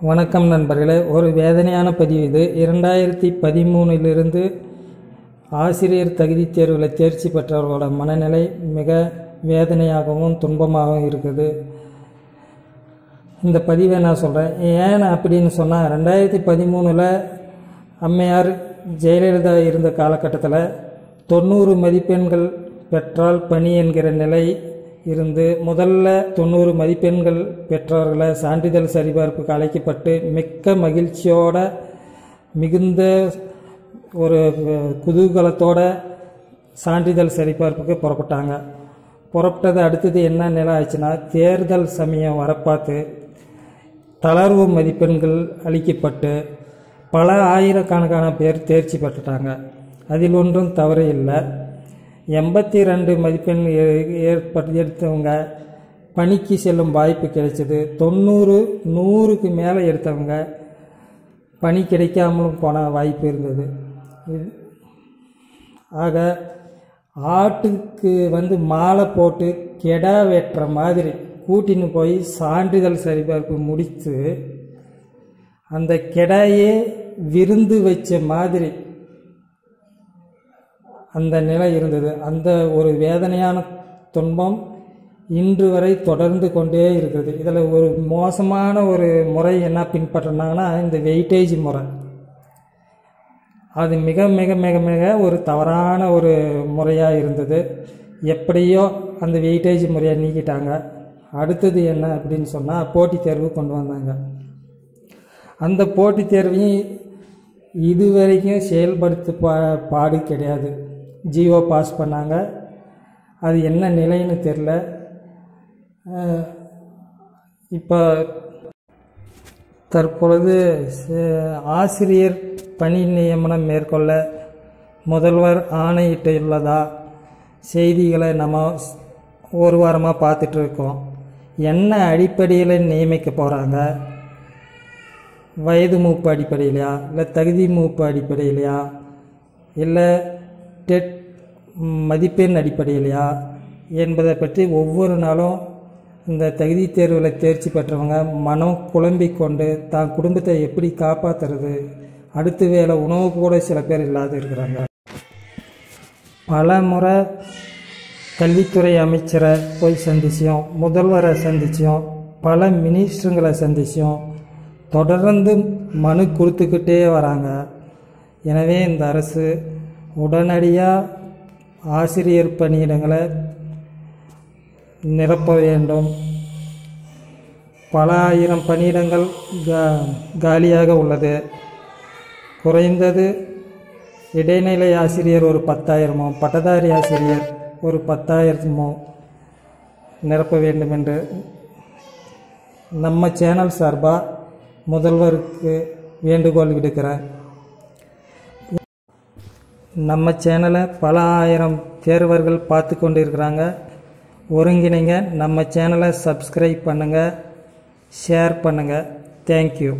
வணக்கம் நண்பர்களே. ஒரு வேதனையான பதிவு இது. 2013 ஆசிரியர் தகுதித் தேர்வில் தேர்ச்சி பெற்றவர்களோட மனநிலை மிக வேதனையாகவும் துன்பமாகவும் இருக்குது. இந்த பதிவை நான் சொல்கிறேன். ஏன் அப்படின்னு சொன்னால், 2013 அம்மையார் ஜெயலலிதா இருந்த காலகட்டத்தில் 90 மதிப்பெண்கள் பெற்றால் பணி என்கிற நிலை இருந்து முதல்ல 90 மதிப்பெண்கள் பெற்றவர்களை சான்றிதழ் சரிபார்ப்புக்கு அழைக்கப்பட்டு மிக்க மகிழ்ச்சியோட மிகுந்த ஒரு குதூகலத்தோட சான்றிதழ் சரிபார்ப்புக்கு புறப்பட்டாங்க. புறப்பட்டது அடுத்தது என்ன நிலை ஆச்சுன்னா, தேர்தல் சமயம் வரப்பார்த்து தளர்வு மதிப்பெண்கள் அளிக்கப்பட்டு பல ஆயிரக்கணக்கான பேர் தேர்ச்சி பெற்றுட்டாங்க. அதில் ஒன்றும் தவறு இல்லை. 82 மதிப்பெண் எடுத்தவங்க பணிக்கு செல்லும் வாய்ப்பு கிடைச்சது. 90 100க்கு மேலே எடுத்தவங்க பணி கிடைக்காமலும் போன வாய்ப்பு இருந்தது. ஆக ஆட்டுக்கு மாலை போட்டு கெடா வெட்டுற மாதிரி கூட்டின்னு போய் சான்றிதழ் சரிபார்ப்பு முடித்து அந்த கெடாயே விருந்து வச்ச மாதிரி அந்த நிலை இருந்தது. அந்த ஒரு வேதனையான துன்பம் இன்று வரை தொடர்ந்து கொண்டே இருக்கிறது. இதில் ஒரு மோசமான ஒரு முறை என்ன பின்பற்றினாங்கன்னா, இந்த வெயிட்டேஜ் முறை. அது மிக மிக மிக மிக ஒரு தவறான ஒரு முறையாக இருந்தது. எப்படியோ அந்த வெயிட்டேஜ் முறையை நீக்கிட்டாங்க. அடுத்தது என்ன அப்படின்னு சொன்னால், போட்டித் தேர்வு கொண்டு வந்தாங்க. அந்த போட்டித் தேர்வையும் இதுவரைக்கும் செயல்படுத்த பாடு கிடையாது. ஜிஓ பாஸ் பண்ணாங்க. அது என்ன நிலைன்னு தெரில. இப்போ தற்பொழுது ஆசிரியர் பணி நியமனம் மேற்கொள்ள முதல்வர் ஆணையிட்டுள்ளதா செய்திகளை நம்ம ஒரு வாரமாக பார்த்துட்ருக்கோம். என்ன அடிப்படையில் நியமிக்க போகிறாங்க? வயது மூப்பு அடிப்படையிலையா, இல்லை தகுதி மூப்பு அடிப்படையிலையா, இல்லை டெட் மதிப்பெண் அடிப்படையிலையா என்பதை பற்றி ஒவ்வொரு நாளும் இந்த தகுதி தேர்வில் தேர்ச்சி பெற்றவங்க மனம் குழம்பிக் கொண்டு தான் குடும்பத்தை எப்படி காப்பாற்றுறது, அடுத்த வேளை உணவு கூட சில பேர் இல்லாத இருக்கிறாங்க. பல முறை கல்வித்துறை அமைச்சரை போய் சந்திச்சோம், முதல்வரை சந்தித்தோம், பல மினிஸ்டருங்களை சந்தித்தோம். தொடர்ந்து மனு கொடுத்துக்கிட்டே வராங்க. எனவே இந்த அரசு உடனடியாக ஆசிரியர் பணியிடங்களை நிரப்ப வேண்டும். பல ஆயிரம் பணியிடங்கள் காலியாக உள்ளது. குறைந்தது இடைநிலை ஆசிரியர் ஒரு 10,000மோ, பட்டதாரி ஆசிரியர் ஒரு 10,000மோ நிரப்ப வேண்டும் என்று நம்ம சேனல் சார்பாக முதல்வருக்கு வேண்டுகோள் விடுக்கிறேன். நம்ம சேனலை பல ஆயிரம் தேர்வர்கள் பார்த்து கொண்டு இருக்கிறாங்க. ஒருங்கிணைங்க. நம்ம சேனலை சப்ஸ்கிரைப் பண்ணுங்கள், ஷேர் பண்ணுங்கள். தேங்க்யூ.